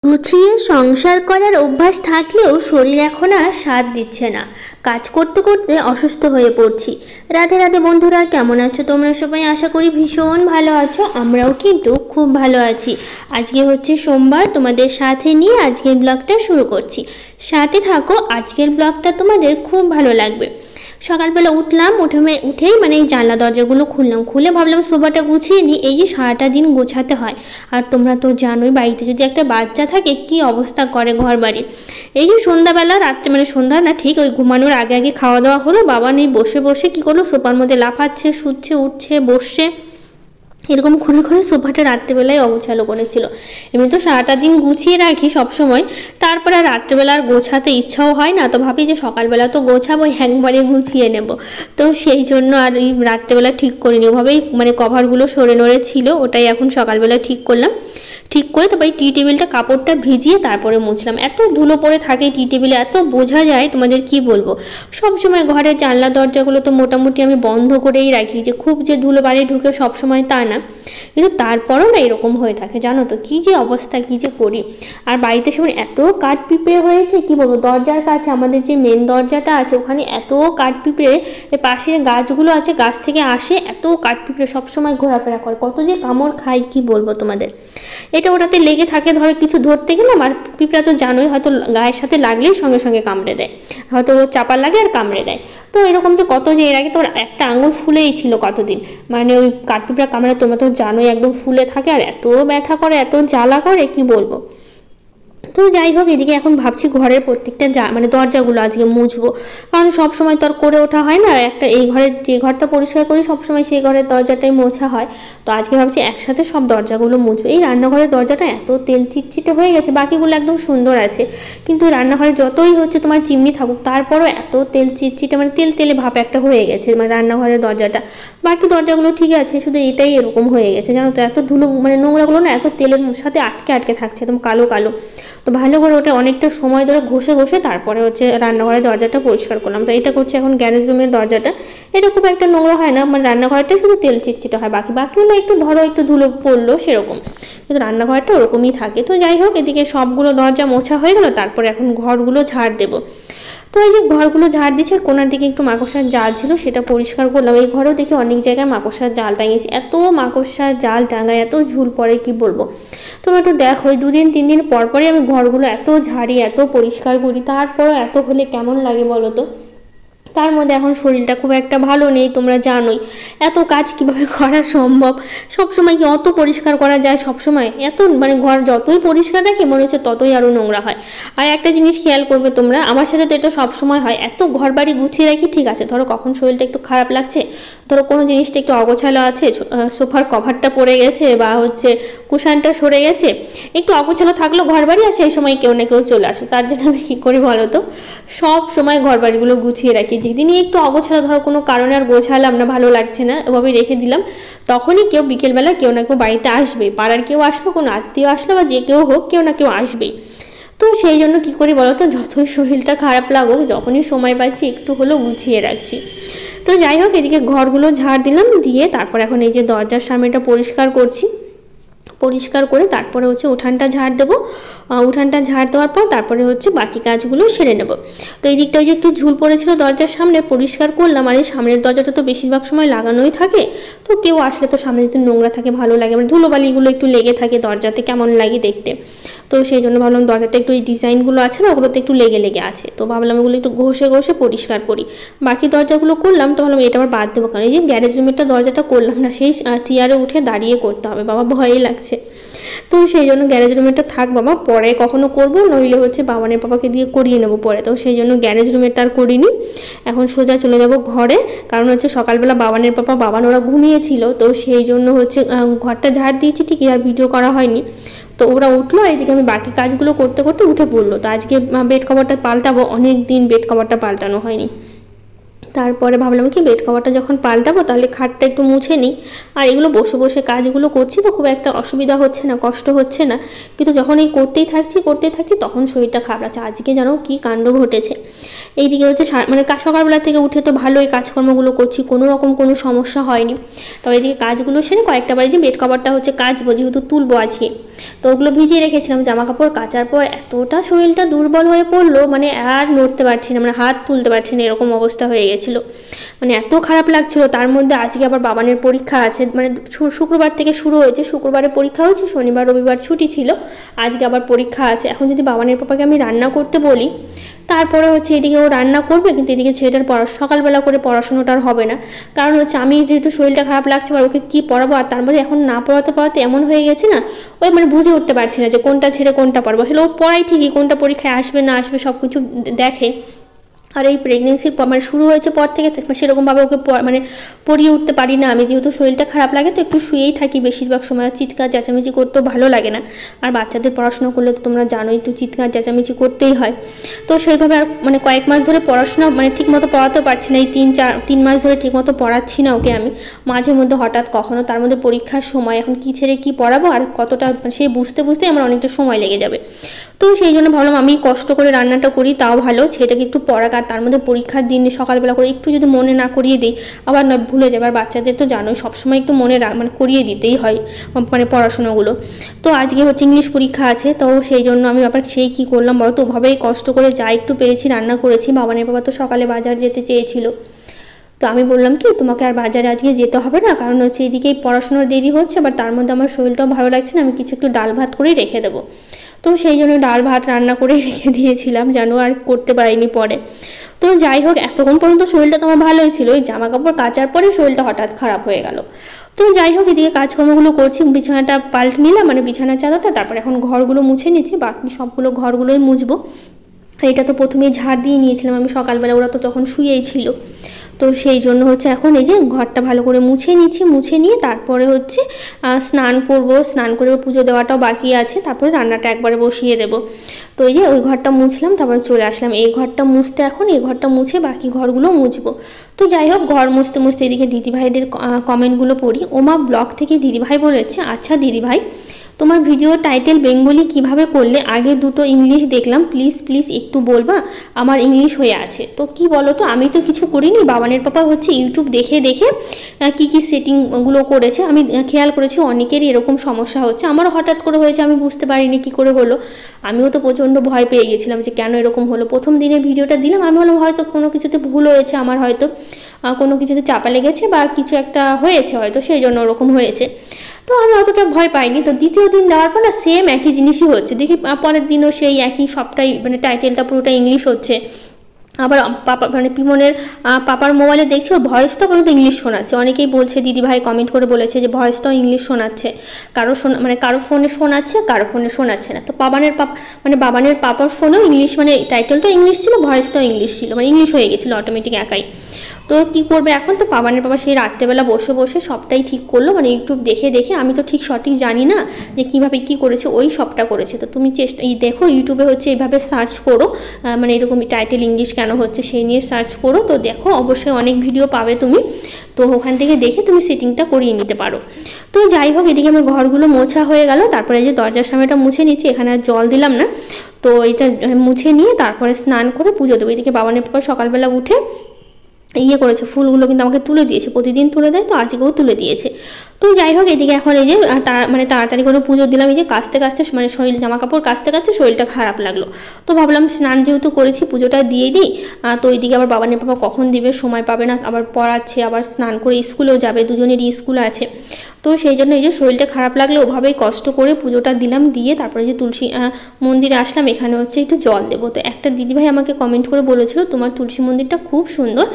গুছিয়ে সংসার করার অভ্যাস থাকলেও শরীর এখন আর সাথ দিচ্ছে না। কাজ করতে করতে অসুস্থ হয়ে পড়ছি। রাধে রাধে বন্ধুরা, কেমন আছো তোমরা সবাই? আশা করি ভীষণ ভালো আছো। আমরাও কিন্তু খুব ভালো আছি। আজকে হচ্ছে সোমবার, তোমাদের সাথে নিয়ে আজকের ব্লগটা শুরু করছি। সাথে থাকো, আজকের ব্লগটা তোমাদের খুব ভালো লাগবে। সকালবেলা উঠলাম, উঠেই এই জানলা দরজাগুলো খুললাম, খুলে ভাবলাম সোফাটা গুছিয়ে নিই। এই যে সারাটা দিন গোছাতে হয়, আর তোমরা তো জানোই বাড়িতে যদি একটা বাচ্চা থাকে কি অবস্থা করে ঘর বাড়ি। এই যে সন্ধ্যাবেলা, রাত্রে সন্ধ্যা না, ঠিক ওই ঘুমানোর আগে আগে খাওয়া দাওয়া হলো। বাবা নেই, বসে বসে কী করলো, সোফার মধ্যে লাফাচ্ছে, শুচ্ছে, উঠছে, বসছে, এরকম করে করে সোফাটা রাত্রেবেলায় অগোছালো করেছিল। এমনি তো সারাটা দিন গুছিয়ে রাখি সবসময়, তারপরে আর রাত্রেবেলা আর গোছাতে ইচ্ছাও হয় না। তো ভাবি যে সকালবেলা তো গোছাবো, একবারে গুছিয়ে নেব। তো সেই জন্য আর এই রাত্রেবেলা ঠিক করিনি, ওভাবেই কভারগুলো সরে নড়ে ছিল, ওটাই এখন সকালবেলা ঠিক করলাম। ঠিক করে তারপরে টি টেবিলটা কাপড়টা ভিজিয়ে তারপরে মুছলাম। এত ধুলো পড়ে থাকে টি টেবিলে, এত বোঝা যায় তোমাদের কি বলবো। সবসময় ঘরের জানলা দরজাগুলো তো মোটামুটি আমি বন্ধ করেই রাখি, যে খুব যে ধুলো বাড়ি ঢুকে সবসময় তা না, কিন্তু তারপরও না এরকম হয়ে থাকে। জানো তো কী যে অবস্থা, কী যে করি। আর বাড়িতে সময় এত কাঠ পিঁপড়ে হয়েছে কি বলবো। দরজার কাছে আমাদের যে মেন দরজাটা আছে, ওখানে এত কাঠ পিঁপড়ে, পাশের গাছগুলো আছে, গাছ থেকে আসে, এত কাঠ পিঁপড়ে সবসময় ঘোরাফেরা করে, কত যে কামড় খাই কি বলবো তোমাদের। এটা ওটাতে লেগে থাকে, ধরো কিছু ধরতে গেলাম, আর পিঁপড়া তো জানোই, হয়তো গায়ের সাথে লাগলেই সঙ্গে সঙ্গে কামড়ে দেয়, হয়তো চাপা লাগে আর কামড়ে দেয়। তো এরকম যে কত যে, এর আগে তো একটা আঙুল ফুলেই ছিল কতদিন, ওই কাঠপিঁপড়া কামড়ে তোমরা তো জানোই একদম ফুলে থাকে, আর এত ব্যথা করে, এত জ্বালা করে কি বলবো। তো যাই হোক, এদিকে এখন ভাবছি ঘরের প্রত্যেকটা দরজাগুলো আজকে মুছবো, কারণ সব সময় তো আর করে ওঠা হয় না। একটা এই ঘরের যে ঘরটা পরিষ্কার করি সবসময়, সেই ঘরের দরজাটাই মোছা হয়। তো আজকে ভাবছি একসাথে সব দরজাগুলো মুছবো। এই রান্নাঘরের দরজাটা এত তেল চিটচিটে হয়ে গেছে, বাকিগুলো একদম সুন্দর আছে, কিন্তু রান্নাঘরে যতই হচ্ছে তোমার চিমনি থাকুক, তারপরও এত তেল চিটচিটে, তেল তেলে ভাব একটা হয়ে গেছে রান্নাঘরের দরজাটা। বাকি দরজাগুলো ঠিক আছে, শুধু এটাই এরকম হয়ে গেছে, জানো তো। এত ধুলো নোংরাগুলো না এত তেলের সাথে আটকে আটকে থাকছে, একদম কালো কালো। তো ভালো করে ওটা অনেকটা সময় ধরে ঘষে ঘষে তারপরে হচ্ছে রান্নাঘরের দরজাটা পরিষ্কার করলাম। তো এটা করছি এখন গ্যারেজ রুমের দরজাটা। এটা খুব একটা নোংরা হয় না, রান্নাঘরটা শুধু তেল চিটচিটে হয়, বাকিগুলো একটু ধরো একটু ধুলো পড়লো সেরকম, কিন্তু রান্নাঘরটা ওরকমই থাকে। তো যাই হোক, এদিকে সবগুলো দরজা মোছা হয়ে গেল, তারপরে এখন ঘরগুলো ঝাড় দেবো। তো এই যে ঘরগুলো ঝাড় দিচ্ছে, আর কোনার দিকে একটু মাকড়সার জাল ছিল, সেটা পরিষ্কার করলাম। এই ঘরেও দেখি অনেক জায়গায় মাকড়সার জাল টাঙিয়েছি, এত মাকড়সার জাল টাঙায়, এত ঝুল পড়ে কি বলবো। তোমরা একটু দেখো, ওই 2-3 দিন পর পরই আমি ঘরগুলো এত ঝাড়ি, এত পরিষ্কার করি, তারপরও এত হলে কেমন লাগে বলো তো। তার মধ্যে এখন শরীরটা খুব একটা ভালো নেই, তোমরা জানোই। এত কাজ কিভাবে করা সম্ভব, সবসময় কি অত পরিষ্কার করা যায় সবসময়? এত ঘর যতই পরিষ্কার রাখি মনে হচ্ছে ততই আরও নোংরা হয়। আর একটা জিনিস খেয়াল করবে তোমরা, আমার সাথে তো এটা সবসময় হয়, এত ঘর বাড়ি গুছিয়ে রাখি, ঠিক আছে, ধরো কখন শরীরটা একটু খারাপ লাগছে, ধরো কোনো জিনিসটা একটু অগোছালো আছে, সোফার কভারটা পড়ে গেছে, বা হচ্ছে কুশানটা সরে গেছে, একটু অগোছালো থাকলো ঘর বাড়ি, আর সেই সময় কেউ না কেউ চলে আসে। তার জন্য আমি কী করি বলো তো, সব সময় ঘর বাড়িগুলো গুছিয়ে রাখি। যেদিনই একটু অগোছালো, ধরো কোনো কারণে আর গোছালাম না, ভালো লাগছে না, ওভাবে রেখে দিলাম, তখনই কেউ বিকেলবেলা কেউ না কেউ বাড়িতে আসবে, পাড়ার কেউ আসবে, কোনো আত্মীয় আসলো বা যে কেউ হোক, কেউ না কেউ আসবেই। তো সেই জন্য কী করি বলো তো, যতই শরীরটা খারাপ লাগুক, যখনই সময় পাচ্ছি একটু হলেও গুছিয়ে রাখছি। তো যাই হোক, এদিকে ঘরগুলো ঝাড় দিলাম, দিয়ে তারপর এখন এই যে দরজার সামনেটা পরিষ্কার করছি। পরিষ্কার করে তারপরে হচ্ছে উঠানটা ঝাড় দেবো। উঠানটা ঝাড় দেওয়ার পর তারপরে হচ্ছে বাকি কাজগুলো সেরে নেব। তো এই দিকটা ওই যে একটু ঝুল পড়েছিল দরজার সামনে, পরিষ্কার করলাম। আর এই সামনের দরজাটা তো বেশিরভাগ সময় লাগানোই থাকে, তো কেউ আসলে তো সামনে যদি নোংরা থাকে ভালো লাগে, ধুলোবালিগুলো একটু লেগে থাকে দরজাতে, কেমন লাগে দেখতে। তো সেই জন্য ভাবলাম দরজাটা একটু, এই ডিজাইনগুলো আছে না, ওগুলোতে একটু লেগে লেগে আছে, তো ভাবলাম ওগুলো একটু ঘষে ঘষে পরিষ্কার করি। বাকি দরজাগুলো করলাম, তো ভাবলাম এটা আবার বাদ দেবো, কারণ এই যে গ্যারেজ রুমেরটা দরজাটা করলাম না, সেই চেয়ারে উঠে দাঁড়িয়ে করতে হবে, বাবা ভয়ই লাগছে। তো সেই জন্য গ্যারেজ রুমেরটা থাক বাবা, পরে কখনো করবো, নইলে হচ্ছে বাবানের পাপাকে দিয়ে করিয়ে নেবো পরে। তো সেই জন্য গ্যারেজ রুমেরটা আর করিনি, এখন সোজা চলে যাব ঘরে। কারণ হচ্ছে সকালবেলা বাবানের পাপা ওরা ঘুমিয়েছিল, তো সেই জন্য হচ্ছে ঘরটা ঝাড় দিয়েছি ঠিকই, আর ভিডিও করা হয়নি। তো ওরা উঠলো, আর এদিকে আমি বাকি কাজগুলো করতে করতে উঠে পড়লো। তো আজকে বেড কভারটা পাল্টাবো, অনেক দিন বেড কভারটা পাল্টানো হয়নি। তারপরে ভাবলাম কি, বেড কভারটা যখন পাল্টাবো তাহলে খাটটা একটু মুছে নিই। আর এগুলো বসে বসে কাজগুলো করছি তো খুব একটা অসুবিধা হচ্ছে না, কষ্ট হচ্ছে না, কিন্তু যখন এই করতেই থাকছি তখন শরীরটা খারাপ লাগছে। আজকে জানো কি কাণ্ড ঘটেছে, এইদিকে হচ্ছে মানে সকালবেলা থেকে উঠে তো ভালোই কাজকর্মগুলো করছি, কোনো রকম কোনো সমস্যা হয়নি। তবে এদিকে কাজগুলো সেরে কয়েকটা বাড়ি যে বেড কভারটা হচ্ছে কাচবো, যেহেতু তুলবো আজকে, তো ওগুলো ভিজিয়ে রেখেছিলাম। জামা কাপড় কাচার পর এতটা শরীরটা দুর্বল হয়ে পড়লো, মানে আর নড়তে পারছি না, মানে হাত তুলতে পারছি না, এরকম অবস্থা হয়ে গেছিলো, মানে এত খারাপ লাগছিল। তার মধ্যে আজকে আবার বাবানের পরীক্ষা আছে, মানে শুক্রবার থেকে শুরু হয়েছে, শুক্রবারে পরীক্ষা হয়েছে, শনিবার রবিবার ছুটি ছিল, আজকে আবার পরীক্ষা আছে। এখন যদি বাবানের পাপাকে আমি রান্না করতে বলি, তারপরে হচ্ছে এদিকে ও রান্না করবে, কিন্তু এদিকে ছেলেটার সকালবেলা করে পড়াশোনাটা আর হবে না। কারণ হচ্ছে আমি যেহেতু শরীরটা খারাপ লাগছে, আর ওকে কী পড়াবো, আর তার মধ্যে এখন না পড়াতে এমন হয়ে গেছে না, ওই মানে বুঝে উঠতে পারছি না যে কোনটা ছেড়ে কোনটা পড়বো। আসলে ও পড়াই ঠিকই, কোনটা পরীক্ষায় আসবে না আসবে সব কিছু দেখে। আর এই প্রেগনেন্সির মানে শুরু হয়েছে পর থেকে সেরকমভাবে ওকে মানে পড়িয়ে উঠতে পারি না আমি, যেহেতু শরীরটা খারাপ লাগে তো একটু শুয়েই থাকি বেশিরভাগ সময়, চিৎকার চেঁচামেচি করতেও ভালো লাগে না। আর বাচ্চাদের পড়াশোনা করলে তো তোমরা জানোই, একটু চিৎকার চেঁচামেচি করতেই হয়। তো সেইভাবে আর মানে কয়েক মাস ধরে পড়াশোনা মানে ঠিকমতো পড়াতেও পারছি না, এই 3 মাস ধরে ঠিকমতো পড়াচ্ছি না ওকে আমি। মাঝে মধ্যে হঠাৎ কখনো, তার মধ্যে পরীক্ষার সময়, এখন কী ছেড়ে কী পড়াবো, আর কতটা সে বুঝতেই আমার অনেকটা সময় লেগে যাবে। তো সেই জন্য ভাবলাম আমি কষ্ট করে রান্নাটা করি, তাও ভালো, ছেলেটাকে একটু পড়াক, আর তার মধ্যে পরীক্ষার দিন সকালবেলা করে একটু যদি মনে না করিয়ে দিই আবার না ভুলে যাবে। আর বাচ্চাদের তো জানোই সবসময় একটু মনে মানে করিয়ে দিতেই হয় মানে পড়াশোনাগুলো। তো আজকে হচ্ছে ইংলিশ পরীক্ষা আছে, তো সেই জন্য আমি আবার সেই কী করলাম বলো তো, ওভাবেই কষ্ট করে যা একটু পেরেছি রান্না করেছি। বাবানের বাবা তো সকালে বাজার যেতে চেয়েছিল, তো আমি বললাম কি তোমাকে আর বাজারে আজকে যেতে হবে না, কারণ হচ্ছে এদিকেই পড়াশোনার দেরি হচ্ছে, আবার তার মধ্যে আমার শরীরটাও ভালো লাগছে না, আমি কিছু একটু ডাল ভাত করেই রেখে দেবো। তো সেই জন্য ডাল ভাত রান্না করে রেখে দিয়েছিলাম, জানো, আর করতে পারিনি পরে। তো যাই হোক, এতক্ষণ পর্যন্ত শরীরটা তোমার ভালোই ছিল, ওই জামা কাপড় কাচার পরে শরীরটা হঠাৎ খারাপ হয়ে গেল। তো যাই হোক, এদিকে কাজকর্মগুলো করছি, বিছানাটা পাল্টে নিলাম, মানে বিছানার চাদরটা, তারপরে এখন ঘরগুলো মুছে নিচ্ছি, বাকি সবগুলো ঘরগুলোই মুছবো। এটা তো প্রথমেই ঝাড় দিয়ে নিয়েছিলাম আমি সকালবেলা, ওরা তো তখন শুয়েই ছিল। তো সেই জন্য হচ্ছে এখন এই যে ঘরটা ভালো করে মুছে নিচ্ছি, মুছে নিয়ে তারপরে হচ্ছে স্নান করব, স্নান করে পুজো দেওয়াটাও বাকি আছে, তারপরে রান্নাটা একবারে বসিয়ে দেবো। তো এই যে ওই ঘরটা মুছলাম, তারপরে চলে আসলাম এই ঘরটা মুছতে, এখন এই ঘরটা মুছে বাকি ঘরগুলো মুছবো। তো যাই হোক, ঘর মুছতে মুছতে এদিকে দিদিভাইদের কমেন্টগুলো পড়ি। ওমা ব্লগ থেকে দিদিভাই বলেছে, আচ্ছা দিদিভাই, তোমার ভিডিও টাইটেল বেঙ্গলি কিভাবে করলে, আগে দুটো ইংলিশ দেখলাম, প্লিজ একটু বলবা, আমার ইংলিশ হয়ে আছে। তো কি বলো তো, আমি তো কিছু করিনি, বাবানের পাপা হচ্ছে ইউটিউব দেখে কি সেটিংগুলো করেছে। আমি খেয়াল করেছি অনেকেরই এরকম সমস্যা হচ্ছে, আমারও হঠাৎ করে হয়েছে, আমি বুঝতে পারিনি কি করে হলো। আমিও তো প্রচণ্ড ভয় পেয়ে গেছিলাম যে কেন এরকম হলো। প্রথম দিনে ভিডিওটা দিলাম, আমি বললাম হয়তো কোনো কিছুতে ভুল হয়েছে, আমার হয়তো কোনো কিছুতে চাপা লেগেছে বা কিছু একটা হয়েছে হয়তো, সেই জন্য ওরকম হয়েছে। তো আমি অতটা ভয় পাইনি। তো দ্বিতীয় দিন দেওয়ার পর না সেম একই জিনিসই হচ্ছে, দেখি পরের দিনও সেই একই, সবটাই মানে টাইটেলটা পুরোটা ইংলিশ হচ্ছে। আবার পাপা মানে পিমনের পাপার মোবাইলে দেখছি ওর ভয়েসটা পর্যন্ত ইংলিশ শোনাচ্ছে। অনেকেই বলছে, দিদিভাই কমেন্ট করে বলেছে যে ভয়েসটাও ইংলিশ শোনাচ্ছে, কারো ফোনে শোনাচ্ছে, কারো ফোনে শোনাচ্ছে না। তো বাবানের পাপার ফোনেও ইংলিশ, মানে টাইটেলটাও ইংলিশ ছিল, ভয়েসটাও ইংলিশ ছিল, মানে ইংলিশ হয়ে গেছিলো অটোমেটিক একাই। তো কি করবে এখন, তো বাবানের বাবা সেই রাত্রেবেলা বসে সবটাই ঠিক করলো, মানে ইউটিউব দেখে, আমি তো ঠিক সঠিক জানি না যে কীভাবে কী করেছে, ওই সবটা করেছে। তো তুমি দেখো ইউটিউবে হচ্ছে এইভাবে সার্চ করো, মানে এরকম টাইটেল ইংলিশ কেন হচ্ছে সেই নিয়ে সার্চ করো, তো দেখো অবশ্যই অনেক ভিডিও পাবে তুমি, তো ওখান থেকে দেখে তুমি সেটিংটা করিয়ে নিতে পারো। তো যাই হোক, এদিকে আমার ঘরগুলো মোছা হয়ে গেল, তারপরে যে দরজার সামনেটা মুছে নিচ্ছি, এখানে আর জল দিলাম না। তো এটা মুছে নিয়ে তারপরে স্নান করে পুজো দেবো। এদিকে বাবানের পাপা সকালবেলা উঠে করেছে, ফুলগুলো কিন্তু আমাকে তুলে দিয়েছে, প্রতিদিন তুলে দেয়, তো আজকেও তুলে দিয়েছে। তো যাই হোক, এদিকে এখন এই যে তাড়াতাড়ি করে পুজো দিলাম, এই যে কাচতে মানে শরীর জামা কাপড় কাচতে শরীরটা খারাপ লাগলো, তো ভাবলাম স্নান যেহেতু করেছি পুজোটা দিয়ে দিই। তো এইদিকে আবার বাবানের পাপা কখন দিবে, সময় পাবে না, আবার পড়াচ্ছে, আবার স্নান করে স্কুলেও যাবে, দুজনেরই স্কুল আছে। তো সেই জন্য এই যে শরীরটা খারাপ লাগলে ওভাবেই কষ্ট করে পুজোটা দিলাম, দিয়ে তারপরে যে তুলসী মন্দিরে আসলাম, এখানে হচ্ছে একটু জল দেবো। তো একটা দিদিভাই আমাকে কমেন্ট করে বলেছিল, তোমার তুলসী মন্দিরটা খুব সুন্দর,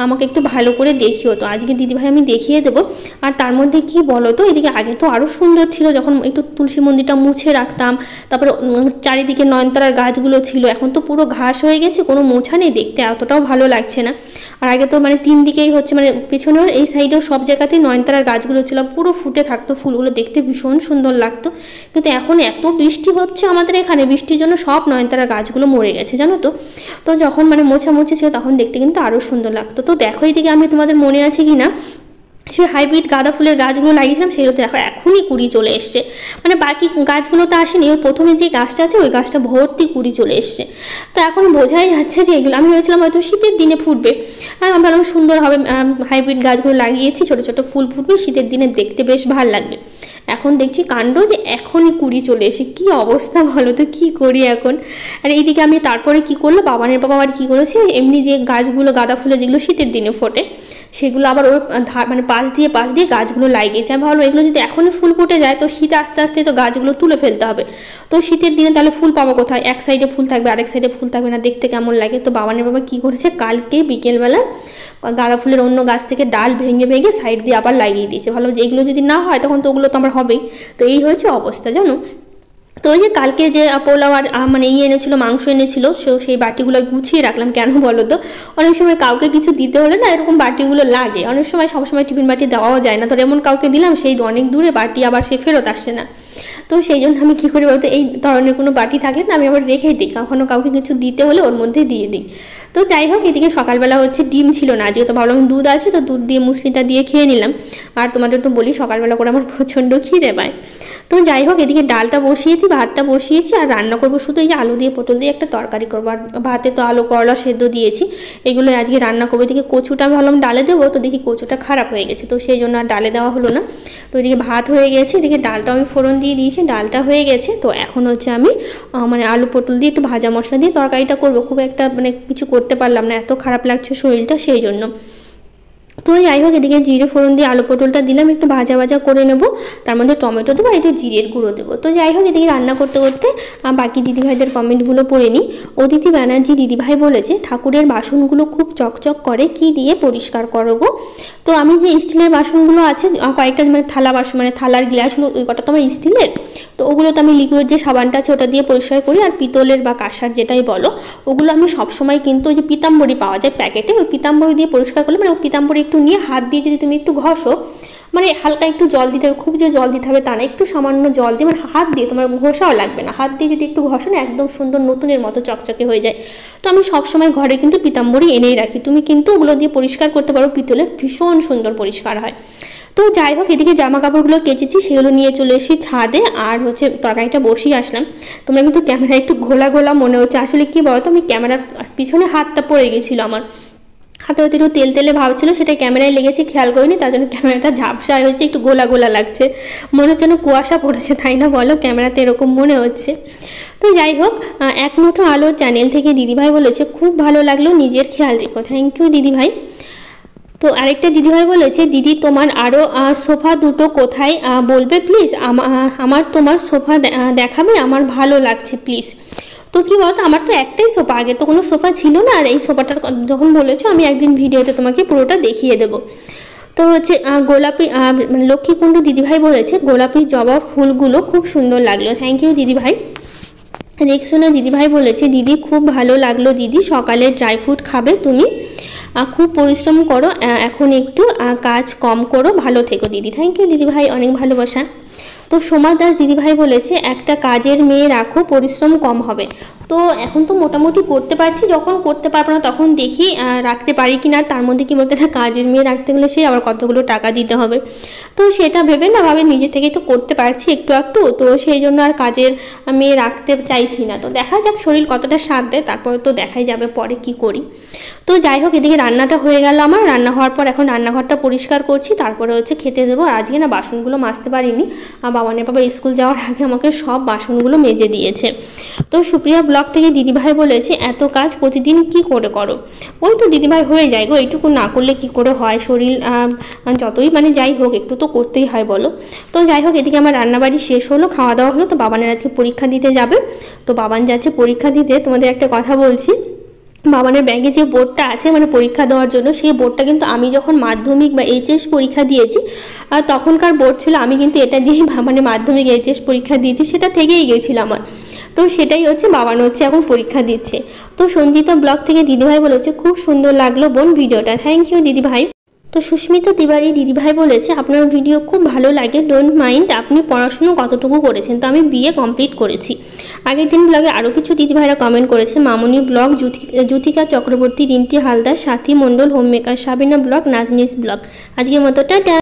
আমাকে একটু ভালো করে দেখিও। তো আজকে দিদিভাই আমি দেখিয়ে দেবো। আর তার মধ্যে কি বলো তো, এদিকে আগে তো আরও সুন্দর ছিল, যখন একটু তুলসী মন্দিরটা মুছে রাখতাম, তারপরে চারিদিকে নয়নতারার গাছগুলো ছিল, এখন তো পুরো ঘাস হয়ে গেছে, কোনো মোছা নেই, দেখতে এতটাও ভালো লাগছে না। আর আগে তো মানে 3 দিকেই হচ্ছে, মানে পেছনেও এই সাইডেও সব জায়গাতেই নয়নতারার গাছগুলো ছিল, পুরো ফুটে থাকতো, ফুলগুলো দেখতে ভীষণ সুন্দর লাগতো। কিন্তু এখন এত বৃষ্টি হচ্ছে আমাদের এখানে, বৃষ্টির জন্য সব নয়নতারার গাছগুলো মরে গেছে জানো তো। তো যখন মানে মোছামুছি ছিল তখন দেখতে কিন্তু আরও সুন্দর লাগতো। তো দেখো এইদিকে আমি, তোমাদের মনে আছে কি না, সেই হাইব্রিড গাঁদা ফুলের গাছগুলো লাগিয়েছিলাম সেগুলো দেখো এখনই কুড়ি চলে এসছে, মানে বাকি গাছগুলো তো আসেনি, ওই প্রথমে যে গাছটা আছে ওই গাছটা ভর্তি কুড়ি চলে এসছে। তো এখন বোঝাই যাচ্ছে যে এগুলো আমি ভেবেছিলাম হয়তো শীতের দিনে ফুটবে, আর আমি ভাবলাম সুন্দর হবে, হাইব্রিড গাছগুলো লাগিয়েছি, ছোটো ছোটো ফুল ফুটবে, শীতের দিনে দেখতে বেশ ভালো লাগবে। এখন দেখছি কাণ্ড যে এখনই কুড়ি চলে এসে, কী অবস্থা বলো তো, কী করি এখন। আর এইদিকে আমি তারপরে কি করলো, বাবানের বাবা আবার কী করেছে, এমনি যে গাছগুলো গাঁদা ফুলে যেগুলো শীতের দিনে ফোটে সেগুলো আবার ওর মানে পাশ দিয়ে গাছগুলো লাগিয়েছে। আমি ভাবলো এগুলো যদি এখনই ফুল ফুটে যায় তো শীত আস্তে আস্তে তো গাছগুলো তুলে ফেলতে হবে, তো শীতের দিনে তাহলে ফুল পাবো কোথায়, এক সাইডে ফুল থাকবে আরেক সাইডে ফুল থাকবে না, দেখতে কেমন লাগে। তো বাবানের বাবা কী করেছে, কালকে বিকেলবেলা গাঁদা ফুলের অন্য গাছ থেকে ডাল ভেঙে ভেঙে সাইড দিয়ে আবার লাগিয়ে দিয়েছে। ভালো যে এগুলো যদি না হয় তখন তো ওগুলো তো আমার হবেই। তো এই হয়েছে অবস্থা জানো। তো ওই যে কালকে যে পোলাও আর মানে এনেছিল, মাংস এনেছিল, সেই বাটিগুলো গুছিয়ে রাখলাম। কেন বলো তো, অনেক সময় কাউকে কিছু দিতে হলে না এরকম বাটিগুলো লাগে, অনেক সময় সবসময় টিফিন বাটি দেওয়াও যায় না, তো এমন কাউকে দিলাম সেই অনেক দূরে বাটি আবার সে ফেরত আসছে না। তো সেই জন্য আমি কী করি বলতো, এই ধরনের কোনো বাটি থাকলে না আমি আবার রেখেই দিই, কখনো কাউকে কিছু দিতে হলে ওর মধ্যে দিয়ে দিই। তো যাই হোক, এদিকে সকালবেলা হচ্ছে ডিম ছিল না আজকে, তো ভাবলাম দুধ আছে তো দুধ দিয়ে মুসলিটা দিয়ে খেয়ে নিলাম। আর তোমাদের তো বলি সকালবেলা করে আমার প্রচণ্ড খিদে পায়। তো যাই হোক, এদিকে ডালটা বসিয়েছি, ভাতটা বসিয়েছি, আর রান্না করবো শুধু এই যে আলু দিয়ে পটল দিয়ে একটা তরকারি করবো, আর ভাতে তো আলু করলা সেদ্ধ দিয়েছি, এগুলো আজকে রান্না করবো। এদিকে কচুটা আমি ভাবলাম ডালে দেবো, তো দেখি কচুটা খারাপ হয়ে গেছে, তো সেই জন্য আর ডালে দেওয়া হলো না। তো এদিকে ভাত হয়ে গেছে, এদিকে ডালটা আমি ফোড়ন দিয়ে দিয়েছি, ডালটা হয়ে গেছে। তো এখন হচ্ছে আমি মানে আলু পটল দিয়ে একটু ভাজা মশলা দিয়ে তরকারিটা করবো। খুব একটা মানে কিছু করতে পারলাম না, এত খারাপ লাগছে শরীরটা, সেই জন্য। তো যাই হোক, এদিকে জিরে ফোড়ন দিয়ে আলু পটলটা দিলাম, একটু ভাজা ভাজা করে নেব, তার মধ্যে টমেটো দেবো আর একটু জিরের গুঁড়ো দেবো। তো যাই হোক, এদিকে রান্না করতে করতে বাকি দিদিভাইদের কমেন্টগুলো পড়ে নিই। অদিতি ব্যানার্জি দিদিভাই বলেছে, ঠাকুরের বাসনগুলো খুব চকচক করে, কি দিয়ে পরিষ্কার করবো? তো আমি যে স্টিলের বাসনগুলো আছে কয়েকটা, মানে থালা বাসন, মানে থালার গ্লাসগুলো, ওই কটা তো আমার স্টিলের, তো ওগুলো তো আমি লিকুইড যে সাবানটা আছে ওটা দিয়ে পরিষ্কার করি। আর পিতলের বা কাঁসার যেটাই বলো, ওগুলো আমি সবসময় কিন্তু ওই যে পিতাম্বরী পাওয়া যায় প্যাকেটে, ওই পিতাম্বরী দিয়ে পরিষ্কার করলে, মানে ওই পিতাম্বরী একটু নিয়ে হাত দিয়ে যদি তুমি একটু ঘষো, মানে হালকা একটু জল দিতে হবে, খুব যে জল দিতে হবে তা না, একটু সামান্য জল দিয়ে, মানে হাত দিয়ে তোমার ঘষাও লাগবে না, হাত দিয়ে যদি একটু ঘষো না একদম সুন্দর নতুনের মতো চকচকে হয়ে যায়। তো আমি সবসময় ঘরে কিন্তু পিতাম্বরী এনেই রাখি, তুমি কিন্তু ওগুলো দিয়ে পরিষ্কার করতে পারো, পিতলের ভীষণ সুন্দর পরিষ্কার হয়। তো যাই হোক, এদিকে জামা কাপড়গুলো কেচেছি, সেগুলো নিয়ে চলে এসেছি ছাদে, আর হচ্ছে তরকারিটা বসিয়ে আসলাম। তোমরা কিন্তু ক্যামেরা একটু ঘোলা ঘোলা মনে হচ্ছে, আসলে কি বলো তো, আমি ক্যামেরার পিছনে হাতটা পড়ে গেছিলো, আমার হাতে হয়তো একটু তেল তেলে ভাব ছিল, সেটা ক্যামেরায় লেগেছে, খেয়াল করিনি, তার জন্য ক্যামেরাটা ঝাপসা হয়েছে, একটু গোলা গোলা লাগছে, মনে হচ্ছে যেন কুয়াশা পড়েছে, তাই না বলো, ক্যামেরাতে এরকম মনে হচ্ছে। তো যাই হোক, এক মুঠো আলো চ্যানেল থেকে দিদিভাই বলেছে, খুব ভালো লাগলো, নিজের খেয়াল রেখো। থ্যাংক ইউ দিদিভাই। তো আরেকটা দিদিভাই বলেছে, দিদি তোমার আরও সোফা দুটো কোথায় বলবে প্লিজ, আমার তোমার সোফা দেখাবে, আমার ভালো লাগছে প্লিজ। তো কী বলতো, আমার তো একটাই সোফা, আগে তো কোনো সোফা ছিল না, আর এই সোফাটার যখন বলেছো আমি একদিন ভিডিওতে তোমাকে পুরোটা দেখিয়ে দেবো। তো হচ্ছে গোলাপি, মানে লক্ষ্মীকুণ্ডু দিদিভাই বলেছে, গোলাপি জবা ফুলগুলো খুব সুন্দর লাগলো। থ্যাংক ইউ দিদিভাই। রেক্সোনা দিদিভাই বলেছে, দিদি খুব ভালো লাগলো দিদি, সকালে ড্রাই ফ্রুট খাবে তুমি, খুব পরিশ্রম করো, এখন একটু কাজ কম করো, ভালো থেকো দিদি। থ্যাংক ইউ দিদিভাই, অনেক ভালোবাসা। তো সোমা দাস দিদিভাই বলেছে, একটা কাজের মেয়ে রাখো, পরিশ্রম কম হবে। তো এখন তো মোটামুটি করতে পারছি, যখন করতে পারবো না তখন দেখি রাখতে পারি কি না, তার মধ্যে কি বলতে, একটা কাজের মেয়ে রাখতে গেলে সেই আবার কতগুলো টাকা দিতে হবে, তো সেটা ভেবে না ভাবে নিজে থেকেই তো করতে পারছি একটু একটু, তো সেই জন্য আর কাজের মেয়ে রাখতে চাইছি না। তো দেখা যাক শরীর কতটা সাথ দেয়, তারপরে তো দেখাই যাবে পরে কি করি। তো যাই হোক, এদিকে রান্নাটা হয়ে গেল আমার, রান্না হওয়ার পর এখন রান্নাঘরটা পরিষ্কার করছি, তারপরে হচ্ছে খেতে দেবো। আর আজকে না বাসনগুলো মাজতে পারিনি, বাবানের বাবা স্কুল যাওয়ার আগে আমাকে সব বাসনগুলো মেজে দিয়েছে। তো সুপ্রিয়া ব্লগ থেকে দিদিভাই বলেছে, এত কাজ প্রতিদিন কি করে করো? ওই তো দিদিভাই হয়ে যায় গো, এইটুকু না করলে কি করে হয়, শরীর যতই মানে যাই হোক একটু তো করতেই হয় বলো। তো যাই হোক, এদিকে আমার রান্নাবাড়ি শেষ হলো, খাওয়া দাওয়া হলো। তো বাবানের আজকে পরীক্ষা দিতে যাবে, তো বাবান যাচ্ছে পরীক্ষা দিতে। তোমাদের একটা কথা বলছি, বাবানের ব্যাগে যে বোর্ডটা আছে মানে পরীক্ষা দেওয়ার জন্য, সেই বোর্ডটা কিন্তু আমি যখন মাধ্যমিক বা এইচএস পরীক্ষা দিয়েছি আর তখনকার বোর্ড ছিল, আমি কিন্তু এটা দিয়েই মানে মাধ্যমিক এইচএস পরীক্ষা দিয়েছি, সেটা থেকেই গেছিল আমার। তো সেটাই হচ্ছে বাবান হচ্ছে এখন পরীক্ষা দিচ্ছে। তো সঞ্জিতা ব্লগ থেকে দিদিভাই বলেছে, খুব সুন্দর লাগলো বোন ভিডিওটা। থ্যাংক ইউ দিদিভাই। তো সুস্মিতা তিওয়ারি দিদিভাই বলেছে আপনার ভিডিও খুব ভালো লাগে, ডোন্ট মাইন্ড আপনি পড়াশুনো কতটুকু করেছেন। তো আমি বিএ কমপ্লিট করেছি। আগের দিন ব্লগে আরও কিছু দিদিভাইরা কমেন্ট করেছে, মামনি ব্লগ, জ্যোতিকা চক্রবর্তী, রিন্টি হালদার, সাথী মণ্ডল, হোমমেকার, সাবিনা ব্লগ, নাজনিস ব্লগ। আজকের মতো টাটা।